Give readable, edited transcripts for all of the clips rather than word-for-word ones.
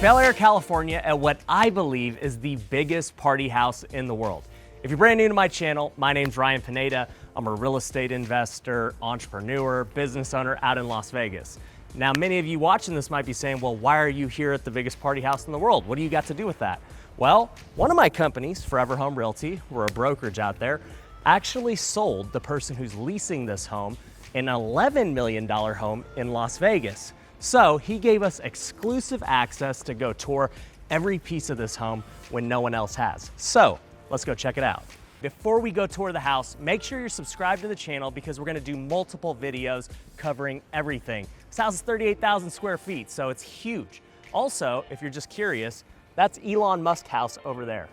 Bel Air, California at what I believe is the biggest party house in the world. If you're brand new to my channel, my name's Ryan Pineda. I'm a real estate investor, entrepreneur, business owner out in Las Vegas. Now, many of you watching this might be saying, well, why are you here at the biggest party house in the world? What do you got to do with that? Well, one of my companies, Forever Home Realty, we're a brokerage out there, actually sold the person who's leasing this home an $11 million home in Las Vegas. So he gave us exclusive access to go tour every piece of this home when no one else has. So let's go check it out. Before we go tour the house, make sure you're subscribed to the channel because we're gonna do multiple videos covering everything. This house is 38,000 square feet, so it's huge. Also, if you're just curious, that's Elon Musk's house over there.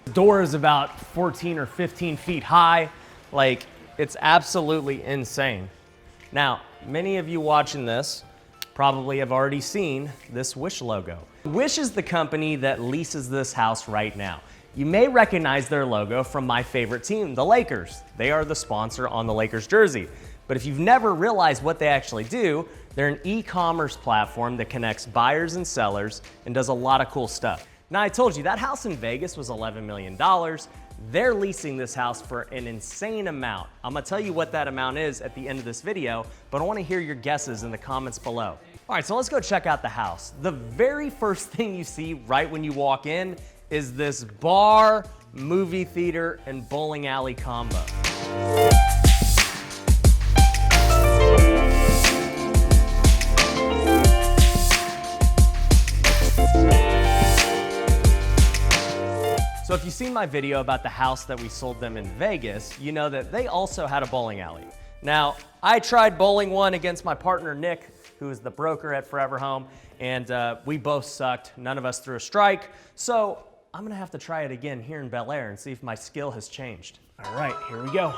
The door is about 14 or 15 feet high. Like, it's absolutely insane. Now, many of you watching this probably have already seen this Wish logo. Wish is the company that leases this house right now. You may recognize their logo from my favorite team, the Lakers. They are the sponsor on the Lakers jersey. But if you've never realized what they actually do, they're an e-commerce platform that connects buyers and sellers and does a lot of cool stuff. Now, I told you that house in Vegas was $11 million. They're leasing this house for an insane amount. I'm gonna tell you what that amount is at the end of this video, but I wanna hear your guesses in the comments below. All right, so let's go check out the house. The very first thing you see right when you walk in is this bar, movie theater, and bowling alley combo. So if you've seen my video about the house that we sold them in Vegas, you know that they also had a bowling alley. Now, I tried bowling one against my partner, Nick, who is the broker at Forever Home, and we both sucked. None of us threw a strike. So I'm gonna have to try it again here in Bel Air and see if my skill has changed. All right, here we go.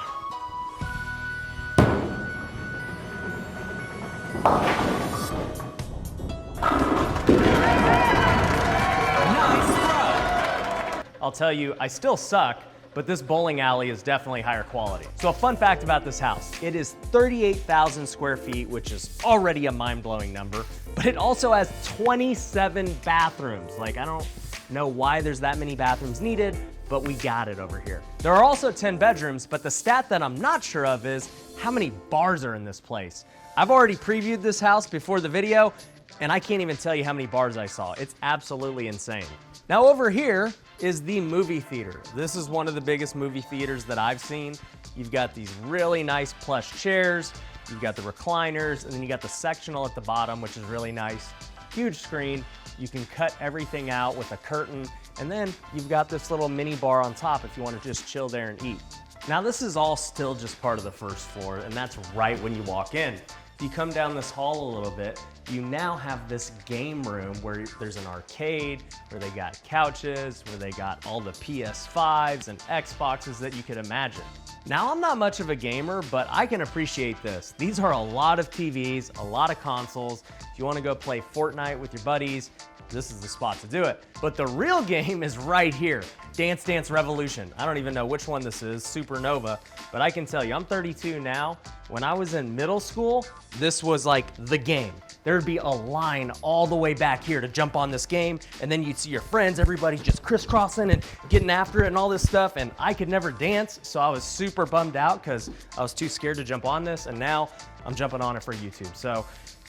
I'll tell you, I still suck, but this bowling alley is definitely higher quality. So a fun fact about this house, it is 38,000 square feet, which is already a mind-blowing number, but it also has 27 bathrooms. Like, I don't know why there's that many bathrooms needed, but we got it over here. There are also 10 bedrooms, but the stat that I'm not sure of is how many bars are in this place. I've already previewed this house before the video, and I can't even tell you how many bars I saw. It's absolutely insane. Now over here is the movie theater. This is one of the biggest movie theaters that I've seen. You've got these really nice plush chairs, you've got the recliners, and then you got the sectional at the bottom, which is really nice. Huge screen. You can cut everything out with a curtain, and then you've got this little mini bar on top if you want to just chill there and eat. Now this is all still just part of the first floor, and that's right when you walk in. If you come down this hall a little bit, you now have this game room where there's an arcade, where they got couches, where they got all the PS5s and Xboxes that you could imagine. Now, I'm not much of a gamer, but I can appreciate this. These are a lot of TVs, a lot of consoles. If you want to go play Fortnite with your buddies, this is the spot to do it. But the real game is right here, Dance Dance Revolution. I don't even know which one this is, Supernova, but I can tell you, I'm 32 now. When I was in middle school, this was like the game. There'd be a line all the way back here to jump on this game, and then you'd see your friends, everybody just crisscrossing and getting after it and all this stuff, and I could never dance, so I was super bummed out because I was too scared to jump on this, and now I'm jumping on it for YouTube. So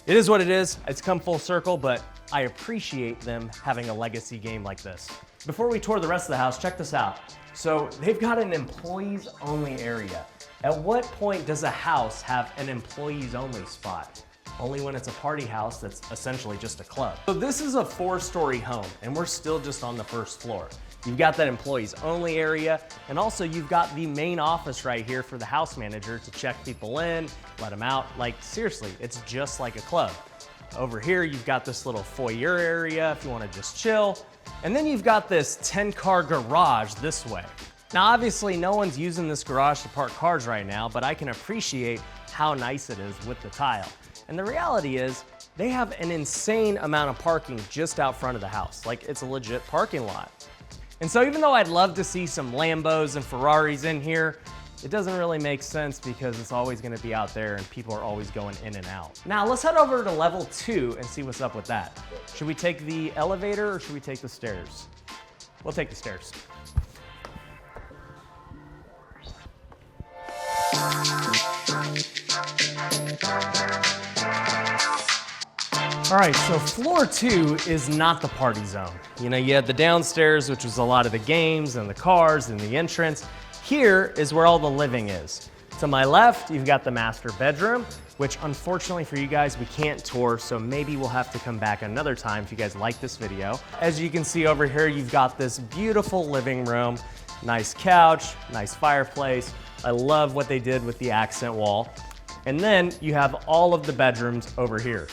it is what it is. It's come full circle, but I appreciate them having a legacy game like this. Before we tour the rest of the house, check this out. So they've got an employees only area. At what point does a house have an employees only spot? Only when it's a party house that's essentially just a club. So this is a 4-story home, and we're still just on the first floor. You've got that employees only area, and also you've got the main office right here for the house manager to check people in, let them out. Like, seriously, it's just like a club. Over here, you've got this little foyer area if you want to just chill. And then you've got this 10-car garage this way. Now, obviously, no one's using this garage to park cars right now, but I can appreciate how nice it is with the tile. And the reality is, they have an insane amount of parking just out front of the house. Like, it's a legit parking lot. And so even though I'd love to see some Lambos and Ferraris in here, it doesn't really make sense because it's always gonna be out there and people are always going in and out. Now let's head over to level 2 and see what's up with that. Should we take the elevator or should we take the stairs? We'll take the stairs. All right, so floor 2 is not the party zone. You know, you had the downstairs, which was a lot of the games and the cars and the entrance. Here is where all the living is. To my left, you've got the master bedroom, which unfortunately for you guys, we can't tour, so maybe we'll have to come back another time if you guys like this video. As you can see over here, you've got this beautiful living room, nice couch, nice fireplace. I love what they did with the accent wall. And then you have all of the bedrooms over here.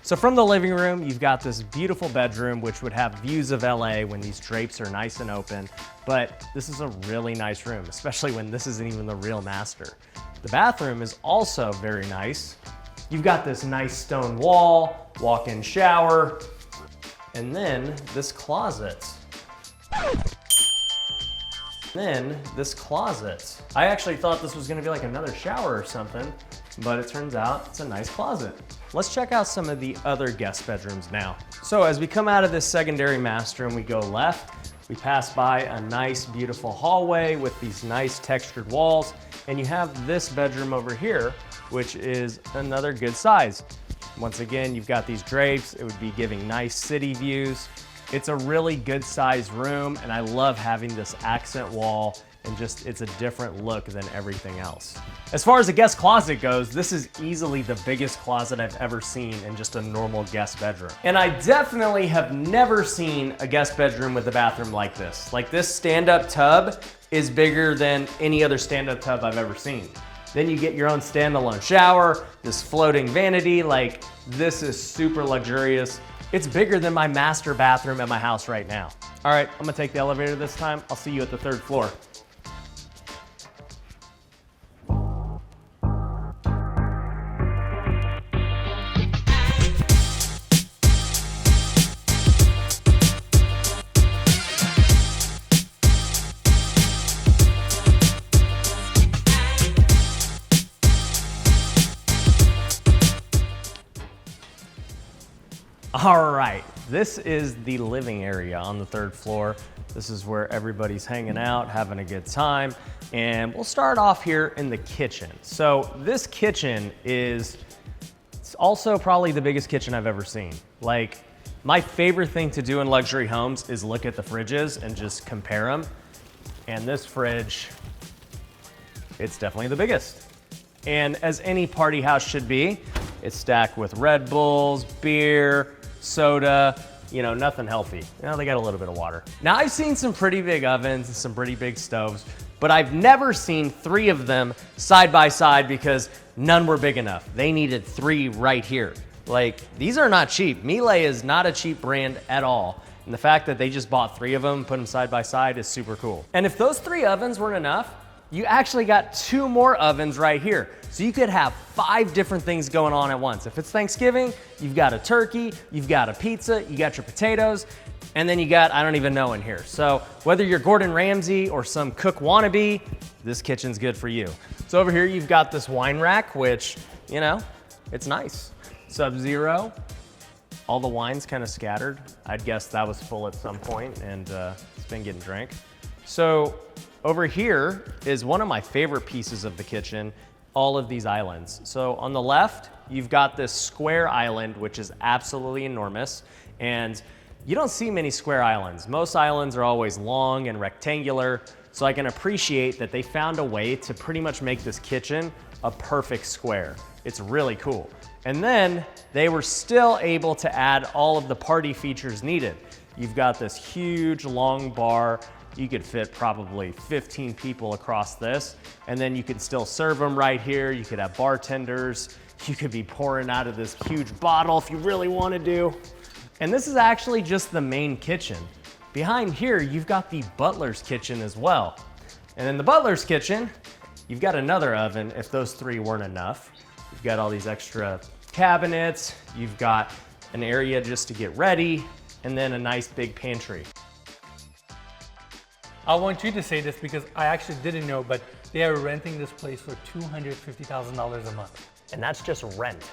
So from the living room, you've got this beautiful bedroom, which would have views of LA when these drapes are nice and open. But this is a really nice room, especially when this isn't even the real master. The bathroom is also very nice. You've got this nice stone wall, walk-in shower, and then this closet. I actually thought this was gonna be like another shower or something, but it turns out it's a nice closet. Let's check out some of the other guest bedrooms now. So as we come out of this secondary master and we go left, we pass by a nice, beautiful hallway with these nice textured walls, and you have this bedroom over here, which is another good size. Once again, you've got these drapes. It would be giving nice city views. It's a really good sized room, and I love having this accent wall, and just it's a different look than everything else. As far as the guest closet goes, this is easily the biggest closet I've ever seen in just a normal guest bedroom. And I definitely have never seen a guest bedroom with a bathroom like this. Like, this stand-up tub is bigger than any other stand-up tub I've ever seen. Then you get your own standalone shower, this floating vanity. Like, this is super luxurious. It's bigger than my master bathroom at my house right now. All right, I'm gonna take the elevator this time. I'll see you at the 3rd floor. All right, this is the living area on the 3rd floor. This is where everybody's hanging out, having a good time. And we'll start off here in the kitchen. So this kitchen it's also probably the biggest kitchen I've ever seen. Like, my favorite thing to do in luxury homes is look at the fridges and just compare them. And this fridge, it's definitely the biggest. And as any party house should be, it's stacked with Red Bulls, beer, soda, you know, nothing healthy. You know, they got a little bit of water. Now, I've seen some pretty big ovens and some pretty big stoves, but I've never seen 3 of them side by side because none were big enough. They needed 3 right here. Like, these are not cheap. Miele is not a cheap brand at all. And the fact that they just bought 3 of them, put them side by side is super cool. And if those 3 ovens weren't enough, you actually got 2 more ovens right here. So you could have 5 different things going on at once. If it's Thanksgiving, you've got a turkey, you've got a pizza, you got your potatoes, and then you got, I don't even know in here. So whether you're Gordon Ramsay or some cook wannabe, this kitchen's good for you. So over here, you've got this wine rack, which, you know, it's nice. Sub-Zero, all the wine's kind of scattered. I'd guess that was full at some point and it's been getting drank. So over here is one of my favorite pieces of the kitchen, all of these islands. So on the left, you've got this square island, which is absolutely enormous. And you don't see many square islands. Most islands are always long and rectangular. So I can appreciate that they found a way to pretty much make this kitchen a perfect square. It's really cool. And then they were still able to add all of the party features needed. You've got this huge long bar. You could fit probably 15 people across this, and then you could still serve them right here. You could have bartenders. You could be pouring out of this huge bottle if you really want to do. And this is actually just the main kitchen. Behind here, you've got the butler's kitchen as well. And in the butler's kitchen, you've got another oven if those 3 weren't enough. You've got all these extra cabinets. You've got an area just to get ready, and then a nice big pantry. I want you to say this because I actually didn't know, but they are renting this place for $250,000 a month. And that's just rent.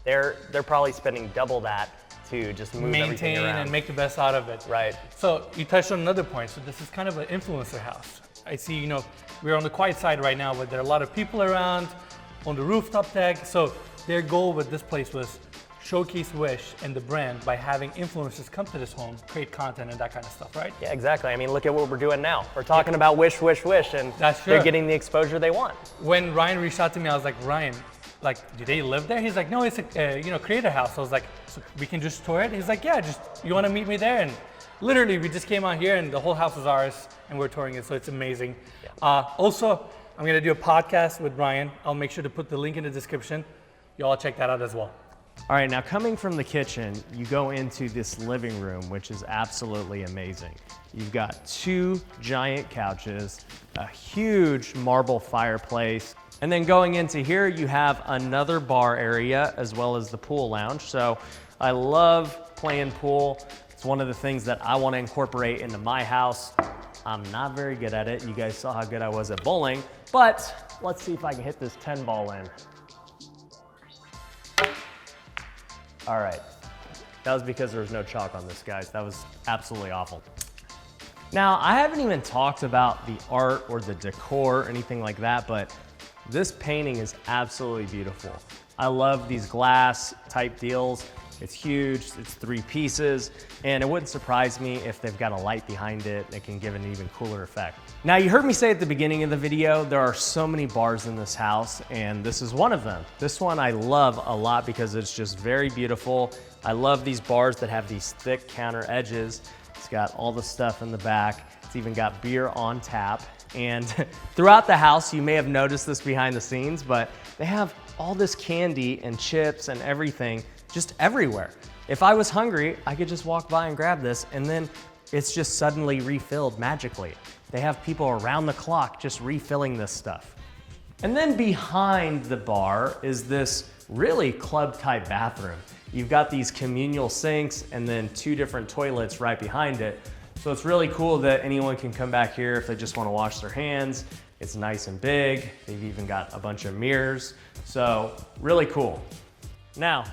They're probably spending double that to just move everything around. Maintain and make the best out of it. Right. So you touched on another point. So this is kind of an influencer house. I see, you know, we're on the quiet side right now, but there are a lot of people around on the rooftop deck. So their goal with this place was showcase Wish and the brand by having influencers come to this home, create content and that kind of stuff, right? Yeah, exactly. I mean, look at what we're doing now. We're talking about Wish, Wish, Wish, and they're getting the exposure they want. When Ryan reached out to me, I was like, Ryan, like, do they live there? He's like, no, it's a creator house. I was like, so we can just tour it? He's like, yeah, just, you want to meet me there? And literally, we just came out here and the whole house was ours and we're touring it, so it's amazing. Yeah. Also, I'm gonna do a podcast with Ryan. I'll make sure to put the link in the description. You all check that out as well. All right, now coming from the kitchen, you go into this living room, which is absolutely amazing. You've got 2 giant couches, a huge marble fireplace, and then going into here, you have another bar area as well as the pool lounge. So I love playing pool. It's one of the things that I want to incorporate into my house. I'm not very good at it. You guys saw how good I was at bowling, but let's see if I can hit this 10 ball in. All right, that was because there was no chalk on this, guys. That was absolutely awful. Now, I haven't even talked about the art or the decor or anything like that, but this painting is absolutely beautiful. I love these glass type deals. It's huge, it's 3 pieces, and it wouldn't surprise me if they've got a light behind it that can give an even cooler effect. Now, you heard me say at the beginning of the video, there are so many bars in this house, and this is one of them. This one I love a lot because it's just very beautiful. I love these bars that have these thick counter edges. It's got all the stuff in the back. It's even got beer on tap. And throughout the house, you may have noticed this behind the scenes, but they have all this candy and chips and everything just everywhere. If I was hungry, I could just walk by and grab this, and then it's just suddenly refilled magically. They have people around the clock just refilling this stuff. And then behind the bar is this really club type bathroom. You've got these communal sinks and then 2 different toilets right behind it. So it's really cool that anyone can come back here if they just want to wash their hands. It's nice and big. They've even got a bunch of mirrors. So really cool. Now,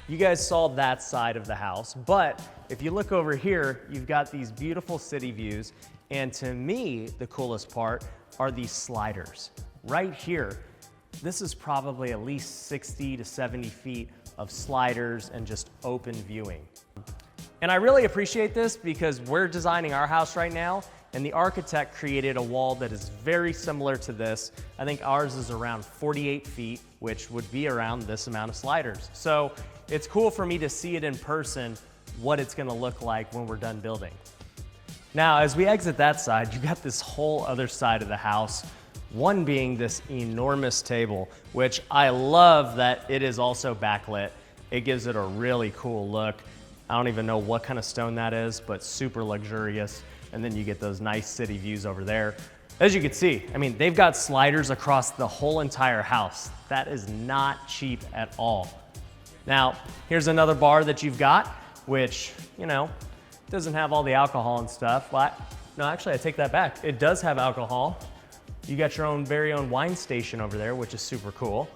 you guys saw that side of the house, but if you look over here, you've got these beautiful city views. And to me, the coolest part are these sliders. Right here, this is probably at least 60 to 70 feet of sliders and just open viewing. And I really appreciate this because we're designing our house right now, and the architect created a wall that is very similar to this. I think ours is around 48 feet, which would be around this amount of sliders. So it's cool for me to see it in person, what it's gonna look like when we're done building. Now, as we exit that side, you got this whole other side of the house, one being this enormous table, which I love that it is also backlit. It gives it a really cool look. I don't even know what kind of stone that is, but super luxurious. And then you get those nice city views over there. As you can see, I mean, they've got sliders across the whole entire house. That is not cheap at all. Now, here's another bar that you've got, which, you know, doesn't have all the alcohol and stuff. But no, actually, I take that back. It does have alcohol. You got your own very own wine station over there, which is super cool.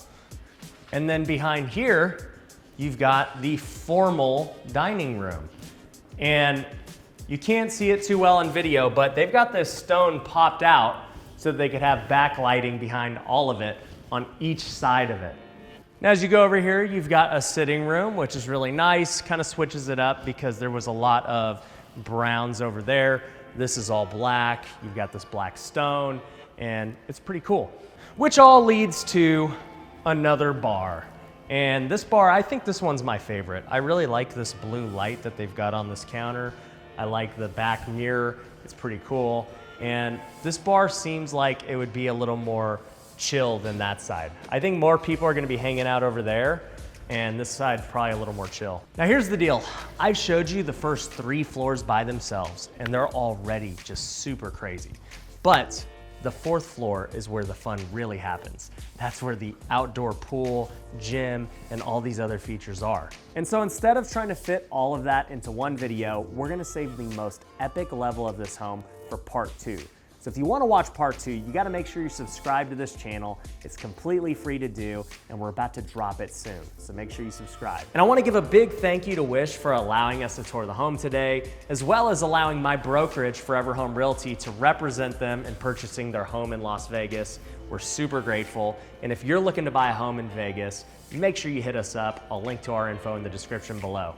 And then behind here, you've got the formal dining room. And you can't see it too well in video, but they've got this stone popped out so that they could have backlighting behind all of it on each side of it. Now, as you go over here, you've got a sitting room, which is really nice, kind of switches it up because there was a lot of browns over there. This is all black. You've got this black stone, and it's pretty cool. Which all leads to another bar. And this bar, I think this one's my favorite. I really like this blue light that they've got on this counter. I like the back mirror, it's pretty cool. And this bar seems like it would be a little more chill than that side. I think more people are gonna be hanging out over there, and this side's probably a little more chill. Now here's the deal. I've showed you the first 3 floors by themselves, and they're already just super crazy. But the 4th floor is where the fun really happens. That's where the outdoor pool, gym, and all these other features are. And so instead of trying to fit all of that into one video, we're gonna save the most epic level of this home for part 2. So if you want to watch part 2, you got to make sure you subscribe to this channel. It's completely free to do, and we're about to drop it soon. So make sure you subscribe. And I want to give a big thank you to Wish for allowing us to tour the home today, as well as allowing my brokerage, Forever Home Realty, to represent them in purchasing their home in Las Vegas. We're super grateful. And if you're looking to buy a home in Vegas, make sure you hit us up. I'll link to our info in the description below.